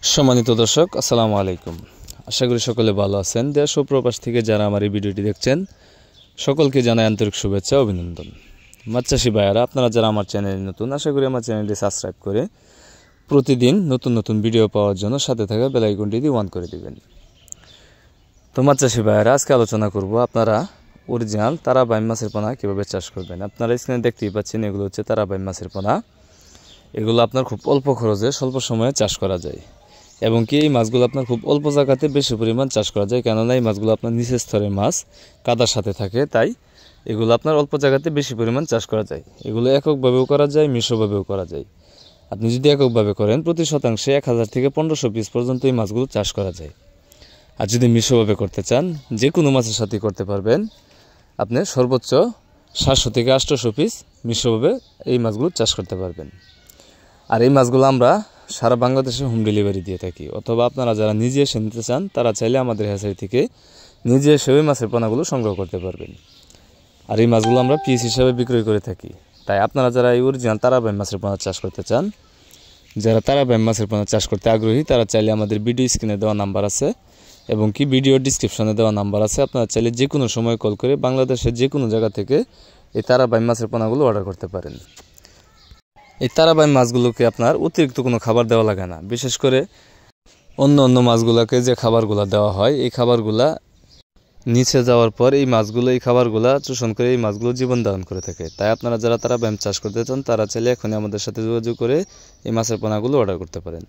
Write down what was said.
সম্মানিত দর্শক, আসসালামু আলাইকুম। আশা করি সকলে ভালো আছেন। দেশ ও প্রবাস থেকে যারা আমার এই ভিডিওটি দেখছেন সকলকে জানাই আন্তরিক শুভেচ্ছা ও অভিনন্দন। মাছ চাষি ভাইয়ারা, আপনারা যারা আমার চ্যানেলে নতুন, আশা করি আমার চ্যানেলটি সাবস্ক্রাইব করে প্রতিদিন নতুন নতুন ভিডিও পাওয়ার জন্য সাথে থাকা বেল আইকনটি দিয়ে অন করে দিবেন। তো মাছ চাষি ভাইয়ারা, আজকে আলোচনা করব আপনারা অরিজিনাল তারাবাইম মাছের পোনা কীভাবে চাষ করবেন। আপনারা স্ক্রিনে দেখতেই পাচ্ছেন, এগুলো হচ্ছে তারাবাইম মাছের পোনা। এগুলো আপনার খুব অল্প খরচে স্বল্প সময়ে চাষ করা যায় এবং কি এই মাছগুলো আপনার খুব অল্প জায়গাতে বেশি পরিমাণ চাষ করা যায়, কেননা এই মাছগুলো আপনার নিচের স্তরের মাছ, কাদার সাথে থাকে, তাই এগুলো আপনার অল্প জায়গাতে বেশি পরিমাণ চাষ করা যায়। এগুলো এককভাবেও করা যায়, মিশ্রভাবেও করা যায়। আপনি যদি এককভাবে করেন প্রতি শতাংশে 1000 থেকে 1500 পিস পর্যন্ত এই মাছগুলো চাষ করা যায়। আর যদি মিশ্রভাবে করতে চান, যে কোনো মাছের সাথে করতে পারবেন। আপনি সর্বোচ্চ 700 থেকে 800 পিস মিশ্রভাবে এই মাছগুলো চাষ করতে পারবেন। আর এই মাছগুলো আমরা সারা বাংলাদেশে হোম ডেলিভারি দিয়ে থাকি, অথবা আপনারা যারা নিজে এসে নিতে চান তারা চাইলে আমাদের হ্যাচারি থেকে নিজে এসে ওই মাছের পোনাগুলো সংগ্রহ করতে পারবেন। আর এই মাছগুলো আমরা পিস হিসাবে বিক্রয় করে থাকি। তাই আপনারা যারা এই অরিজিনাল তারাবাইম মাছের পোনা চাষ করতে চান, যারা তারাবাইম মাছের পোনা চাষ করতে আগ্রহী, তারা চাইলে আমাদের ভিডিও স্ক্রিনে দেওয়া নাম্বার আছে এবং কি ভিডিও ডিসক্রিপশনে দেওয়া নাম্বার আছে, আপনারা চাইলে যে কোনো সময় কল করে বাংলাদেশের যে কোনো জায়গা থেকে এই তারাবাইম মাছের পোনাগুলো অর্ডার করতে পারেন। এই তারাবাইম মাছগুলোকে আপনার অতিরিক্ত কোনো খাবার দেওয়া লাগে না। বিশেষ করে অন্য মাছগুলোকে যে খাবারগুলো দেওয়া হয়, এই খাবারগুলা নিচে যাওয়ার পর এই মাছগুলো এই খাবারগুলা শোষণ করে এই মাছগুলো জীবন ধারণ করে থাকে। তাই আপনারা যারা তারাবাইম চাষ করতে চান তারা চাইলে এখনই আমাদের সাথে যোগাযোগ করে এই মাছের পোনাগুলো অর্ডার করতে পারেন।